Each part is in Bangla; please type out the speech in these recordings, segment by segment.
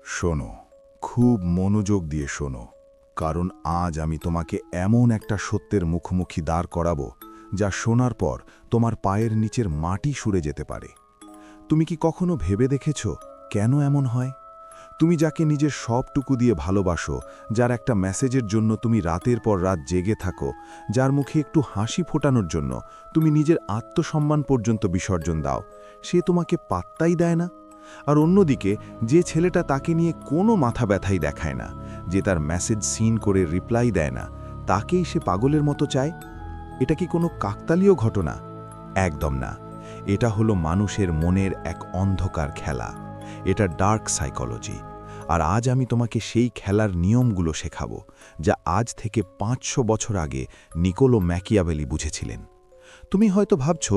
শোনো, খুব মনোযোগ দিয়ে শোনো, কারণ আজ আমি তোমাকে এমন একটা সত্যের মুখোমুখি দাঁড় করাবো যা শোনার পর তোমার পায়ের নিচের মাটি সরে যেতে পারে। তুমি কি কখনো ভেবে দেখেছ কেন এমন হয়? তুমি যাকে নিজের সবটুকু দিয়ে ভালোবাসো, যার একটা মেসেজের জন্য তুমি রাতের পর রাত জেগে থাকো, যার মুখে একটু হাসি ফোটানোর জন্য তুমি নিজের আত্মসম্মান পর্যন্ত বিসর্জন দাও, সে তোমাকে পাত্তাই দেয় না। আর অন্যদিকে যে ছেলেটা তাকে নিয়ে কোনো মাথা ব্যথাই দেখায় না, যে তার মেসেজ সিন করে রিপ্লাই দেয় না, তাকেই সে পাগলের মতো চায়। এটা কি কোনো কাকতালীয় ঘটনা? একদম না। এটা হলো মানুষের মনের এক অন্ধকার খেলা। এটা ডার্ক সাইকোলজি। আর আজ আমি তোমাকে সেই খেলার নিয়মগুলো শেখাবো, যা আজ থেকে 500 বছর আগে নিকোলো ম্যাকিয়াভেলি বুঝেছিলেন। তুমি হয়তো ভাবছ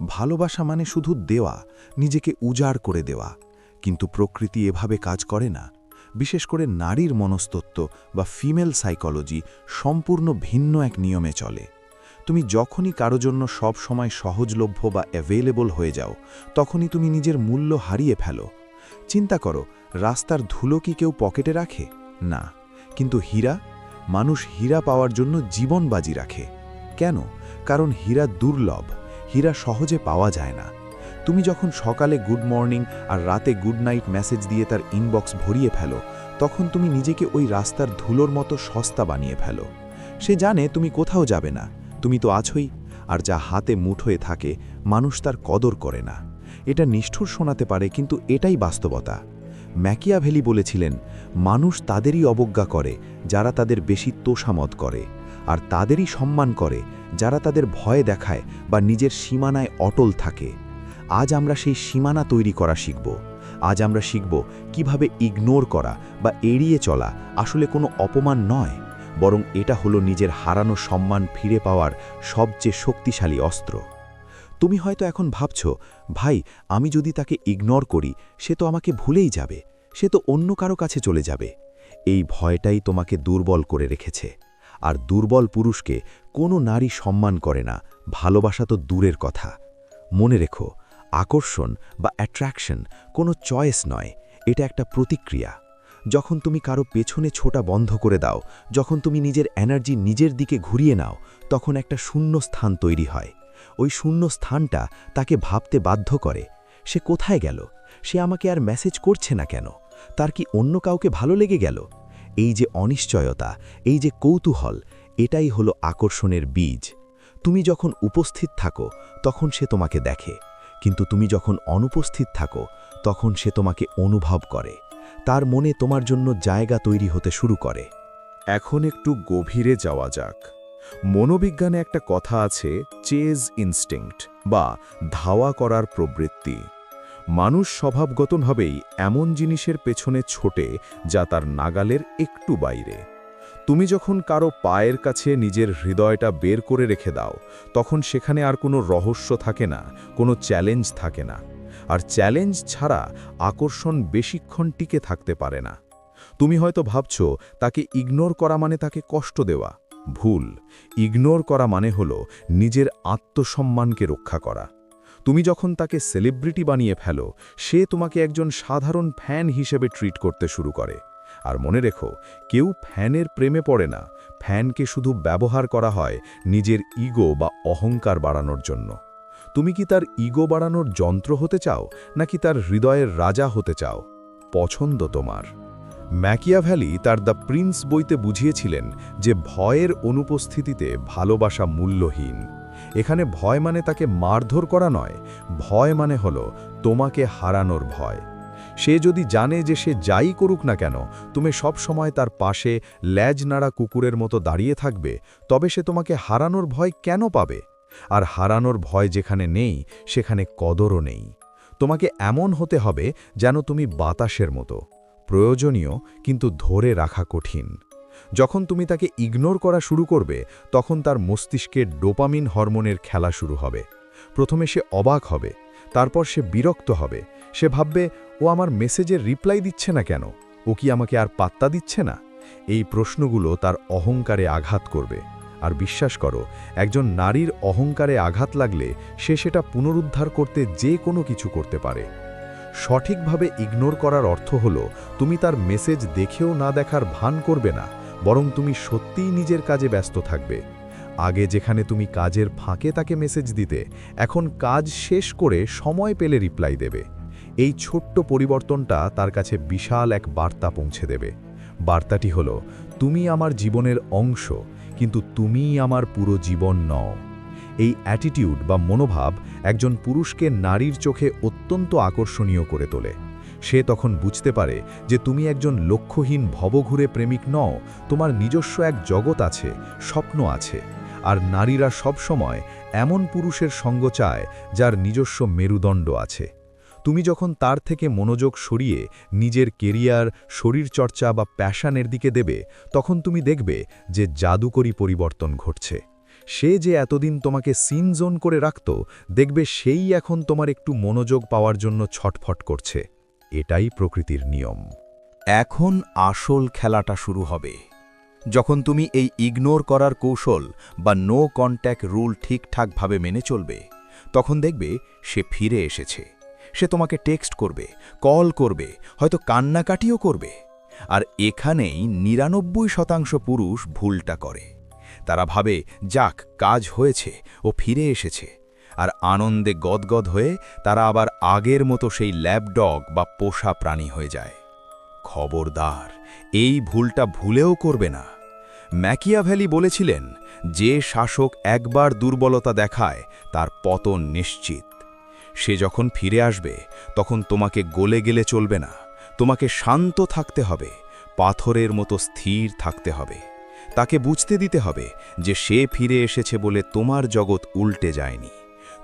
ভালোবাসা মানে শুধু দেওয়া, নিজেকে উজাড় করে দেওয়া, কিন্তু প্রকৃতি এভাবে কাজ করে না। বিশেষ করে নারীর মনস্তত্ত্ব বা ফিমেল সাইকোলজি সম্পূর্ণ ভিন্ন এক নিয়মে চলে। তুমি যখনই কারো জন্য সব সময় সহজলভ্য বা অ্যাভেলেবল হয়ে যাও, তখনই তুমি নিজের মূল্য হারিয়ে ফেলো। চিন্তা করো, রাস্তার ধুলো কি কেউ পকেটে রাখে? না। কিন্তু হীরা? মানুষ হীরা পাওয়ার জন্য জীবন বাজি রাখে। কেন? কারণ হীরা দুর্লভ, হীরা সহজে পাওয়া যায় না। তুমি যখন সকালে গুড মর্নিং আর রাতে গুড নাইট মেসেজ দিয়ে তার ইনবক্স ভরিয়ে ফেলো, তখন তুমি নিজেকে ওই রাস্তার ধুলোর মতো সস্তা বানিয়ে ফেলো। সে জানে তুমি কোথাও যাবে না, তুমি তো আছোই। আর যা হাতে মুঠোয় থাকে, মানুষ তার কদর করে না। এটা নিষ্ঠুর শোনাতে পারে, কিন্তু এটাই বাস্তবতা। ম্যাকিয়াভেলি বলেছিলেন, মানুষ তাদেরই অবজ্ঞা করে যারা তাদের বেশি তোষামত করে, আর তাদেরই সম্মান করে যারা তাদের ভয় দেখায় বা নিজের সীমানায় অটল থাকে। আজ আমরা সেই সীমানা তৈরি করা শিখব। আজ আমরা শিখব কিভাবে ইগনোর করা বা এড়িয়ে চলা আসলে কোনো অপমান নয়, বরং এটা হলো নিজের হারানো সম্মান ফিরে পাওয়ার সবচেয়ে শক্তিশালী অস্ত্র। তুমি হয়তো এখন ভাবছ, ভাই, আমি যদি তাকে ইগনোর করি, সে তো আমাকে ভুলেই যাবে, সে তো অন্য কারো কাছে চলে যাবে। এই ভয়টাই তোমাকে দুর্বল করে রেখেছে। আর দুর্বল পুরুষকে কোনো নারী সম্মান করে না, ভালোবাসা তো দূরের কথা। মনে রেখো, আকর্ষণ বা অ্যাট্রাকশন কোনো চয়েস নয়, এটা একটা প্রতিক্রিয়া। যখন তুমি কারো পেছনে ছোটা বন্ধ করে দাও, যখন তুমি নিজের এনার্জি নিজের দিকে ঘুরিয়ে নাও, তখন একটা শূন্য স্থান তৈরি হয়। ওই শূন্য স্থানটা তাকে ভাবতে বাধ্য করে, সে কোথায় গেল? সে আমাকে আর মেসেজ করছে না কেন? তার কি অন্য কাউকে ভালো লেগে গেল? এই যে অনিশ্চয়তা, এই যে কৌতূহল, এটাই হলো আকর্ষণের বীজ। তুমি যখন উপস্থিত থাকো, তখন সে তোমাকে দেখে, কিন্তু তুমি যখন অনুপস্থিত থাকো, তখন সে তোমাকে অনুভব করে। তার মনে তোমার জন্য জায়গা তৈরি হতে শুরু করে। এখন একটু গভীরে যাওয়া যাক। মনোবিজ্ঞানে একটা কথা আছে, চেজ ইনস্টিংক্ট বা ধাওয়া করার প্রবৃত্তি। মানুষ স্বভাবগতভাবেই এমন জিনিসের পেছনে ছোটে যা তার নাগালের একটু বাইরে। তুমি যখন কারো পায়ের কাছে নিজের হৃদয়টা বের করে রেখে দাও, তখন সেখানে আর কোনো রহস্য থাকে না, কোনো চ্যালেঞ্জ থাকে না। আর চ্যালেঞ্জ ছাড়া আকর্ষণ বেশিক্ষণ টিকে থাকতে পারে না। তুমি হয়তো ভাবছ, তাকে ইগনোর করা মানে তাকে কষ্ট দেওয়া। ভুল। ইগনোর করা মানে হলো নিজের আত্মসম্মানকে রক্ষা করা। তুমি যখন তাকে সেলিব্রিটি বানিয়ে ফেলো, সে তোমাকে একজন সাধারণ ফ্যান হিসেবে ট্রিট করতে শুরু করে। আর মনে রেখো, কেউ ফ্যানের প্রেমে পড়ে না, ফ্যানকে শুধু ব্যবহার করা হয় নিজের ইগো বা অহংকার বাড়ানোর জন্য। তুমি কি তার ইগো বাড়ানোর যন্ত্র হতে চাও, নাকি তার হৃদয়ের রাজা হতে চাও? পছন্দ তোমার। ম্যাকিয়াভেলি তার দ্য প্রিন্স বইতে বুঝিয়েছিলেন যে ভয়ের অনুপস্থিতিতে ভালোবাসা মূল্যহীন। এখানে ভয় মানে তাকে মারধর করা নয়, ভয় মানে হলো তোমাকে হারানোর ভয়। সে যদি জানে যে সে যাই করুক না কেন, তুমি সব সময় তার পাশে ল্যাজ নাড়া কুকুরের মতো দাঁড়িয়ে থাকবে, তবে সে তোমাকে হারানোর ভয় কেন পাবে? আর হারানোর ভয় যেখানে নেই, সেখানে কদরও নেই। তোমাকে এমন হতে হবে যেন তুমি বাতাসের মতো, প্রয়োজনীয় কিন্তু ধরে রাখা কঠিন। যখন তুমি তাকে ইগনোর করা শুরু করবে, তখন তার মস্তিষ্কে ডোপামিন হরমোনের খেলা শুরু হবে। প্রথমে সে অবাক হবে, তারপর সে বিরক্ত হবে। সে ভাববে, ও আমার মেসেজের রিপ্লাই দিচ্ছে না কেন? ও কি আমাকে আর পাত্তা দিচ্ছে না? এই প্রশ্নগুলো তার অহংকারে আঘাত করবে। আর বিশ্বাস করো, একজন নারীর অহংকারে আঘাত লাগলে সে সেটা পুনরুদ্ধার করতে যে কোনো কিছু করতে পারে। সঠিকভাবে ইগনোর করার অর্থ হলো তুমি তার মেসেজ দেখেও না দেখার ভান করবে না, বরং তুমি সত্যিই নিজের কাজে ব্যস্ত থাকবে। আগে যেখানে তুমি কাজের ফাঁকে তাকে মেসেজ দিতে, এখন কাজ শেষ করে সময় পেলে রিপ্লাই দেবে। এই ছোট্ট পরিবর্তনটা তার কাছে বিশাল এক বার্তা পৌঁছে দেবে। বার্তাটি হলো, তুমি আমার জীবনের অংশ, কিন্তু তুমিই আমার পুরো জীবন নও। এই অ্যাটিটিউড বা মনোভাব একজন পুরুষকে নারীর চোখে অত্যন্ত আকর্ষণীয় করে তোলে। সে তখন বুঝতে পারে যে তুমি একজন লক্ষ্যহীন ভবঘুরে প্রেমিক নও, তোমার নিজস্ব এক জগৎ আছে, স্বপ্ন আছে। আর নারীরা সবসময় এমন পুরুষের সঙ্গ চায় যার নিজস্ব মেরুদণ্ড আছে। তুমি যখন তার থেকে মনোযোগ সরিয়ে নিজের কেরিয়ার, শরীরচর্চা বা প্যাশনের দিকে দেবে, তখন তুমি দেখবে যে জাদুকরী পরিবর্তন ঘটছে। সে যে এতদিন তোমাকে সিন জোন করে রাখত, দেখবে সেই এখন তোমার একটু মনোযোগ পাওয়ার জন্য ছটফট করছে। এটাই প্রকৃতির নিয়ম। এখন আসল খেলাটা শুরু হবে। যখন তুমি এই ইগনোর করার কৌশল বা নো কন্ট্যাক্ট রুল ঠিকঠাকভাবে মেনে চলবে, তখন দেখবে সে ফিরে এসেছে। সে তোমাকে টেক্সট করবে, কল করবে, হয়তো কান্নাকাটিও করবে। আর এখানেই ৯৯% পুরুষ ভুলটা করে। তারা ভাবে, যাক, কাজ হয়েছে, ও ফিরে এসেছে। আর আনন্দে গদগদ হয়ে তারা আবার আগের মতো সেই ল্যাবডগ বা পোষা প্রাণী হয়ে যায়। খবরদার, এই ভুলটা ভুলেও করবে না। ম্যাকিয়াভেলি বলেছিলেন, যে শাসক একবার দুর্বলতা দেখায় তার পতন নিশ্চিত। সে যখন ফিরে আসবে, তখন তোমাকে গলে গেলে চলবে না। তোমাকে শান্ত থাকতে হবে, পাথরের মতো স্থির থাকতে হবে। তাকে বুঝতে দিতে হবে যে সে ফিরে এসেছে বলে তোমার জগৎ উল্টে যায়নি।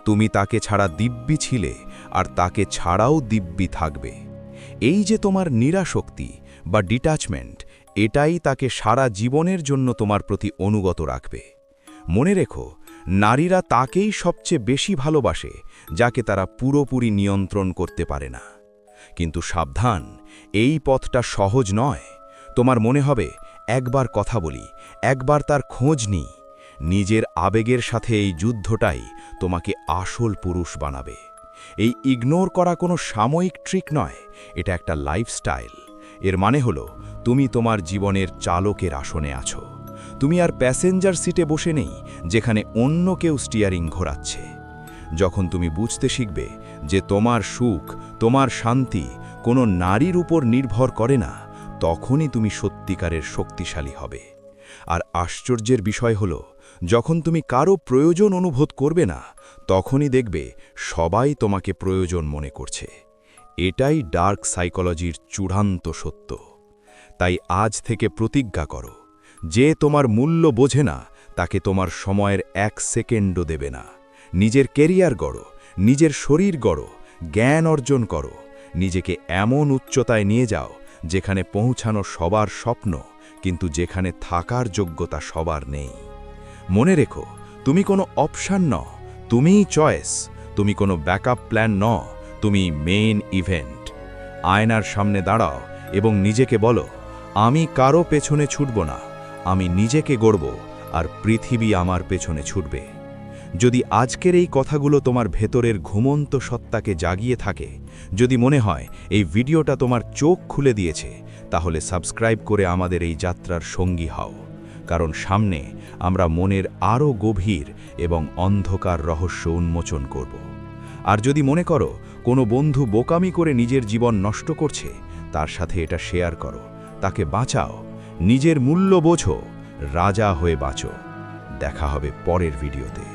তুমি তাকে ছাড়া দিব্যি ছিলে, আর তাকে ছাড়াও দিব্যি থাকবে। এই যে তোমার নিরাশক্তি বা ডিট্যাচমেন্ট, এটাই তাকে সারা জীবনের জন্য তোমার প্রতি অনুগত রাখবে। মনে রেখো, নারীরা তাকেই সবচেয়ে বেশি ভালোবাসে যাকে তারা পুরোপুরি নিয়ন্ত্রণ করতে পারে না। কিন্তু সাবধান, এই পথটা সহজ নয়। তোমার মনে হবে, একবার কথা বলি, একবার তার খোঁজ নিই। নিজের আবেগের সাথে এই যুদ্ধটাই তোমাকে আসল পুরুষ বানাবে। এই ইগনোর করা কোনো সাময়িক ট্রিক নয়, এটা একটা লাইফস্টাইল। এর মানে হলো, তুমি তোমার জীবনের চালকের আসনে আছো। তুমি আর প্যাসেঞ্জার সিটে বসে নেই, যেখানে অন্য কেউ স্টিয়ারিং ঘোরাচ্ছে। যখন তুমি বুঝতে শিখবে যে তোমার সুখ, তোমার শান্তি কোনো নারীর উপর নির্ভর করে না, তখনই তুমি সত্যিকারের শক্তিশালী হবে। আর আশ্চর্যের বিষয় হলো, যখন তুমি কারো প্রয়োজন অনুভব করবে না, তখনই দেখবে সবাই তোমাকে প্রয়োজন মনে করছে। এটাই ডার্ক সাইকোলজির চূড়ান্ত সত্য। তাই আজ থেকে প্রতিজ্ঞা করো, যে তোমার মূল্য বোঝে না, তাকে তোমার সময়ের 1 সেকেন্ডও দেবে না। নিজের কেরিয়ার গড়ো, নিজের শরীর গড়ো, জ্ঞান অর্জন করো। নিজেকে এমন উচ্চতায় নিয়ে যাও যেখানে পৌঁছানো সবার স্বপ্ন, কিন্তু যেখানে থাকার যোগ্যতা সবার নেই। মনে রেখো, তুমি কোনো অপশান নও, তুমিই চয়েস। তুমি কোনো ব্যাকআপ প্ল্যান নও, তুমি মেইন ইভেন্ট। আয়নার সামনে দাঁড়াও এবং নিজেকে বলো, আমি কারো পেছনে ছুটব না, আমি নিজেকে গড়ব, আর পৃথিবী আমার পেছনে ছুটবে। যদি আজকের এই কথাগুলো তোমার ভেতরের ঘুমন্ত সত্তাকে জাগিয়ে থাকে, যদি মনে হয় এই ভিডিওটা তোমার চোখ খুলে দিয়েছে, তাহলে সাবস্ক্রাইব করে আমাদের এই যাত্রার সঙ্গী হও। কারণ সামনে আমরা মনের আরও গভীর এবং অন্ধকার রহস্য উন্মোচন করব। আর যদি মনে করো কোনো বন্ধু বোকামি করে নিজের জীবন নষ্ট করছে, তার সাথে এটা শেয়ার করো, তাকে বাঁচাও। নিজের মূল্য বোঝো, রাজা হয়ে বাঁচো। দেখা হবে পরের ভিডিওতে।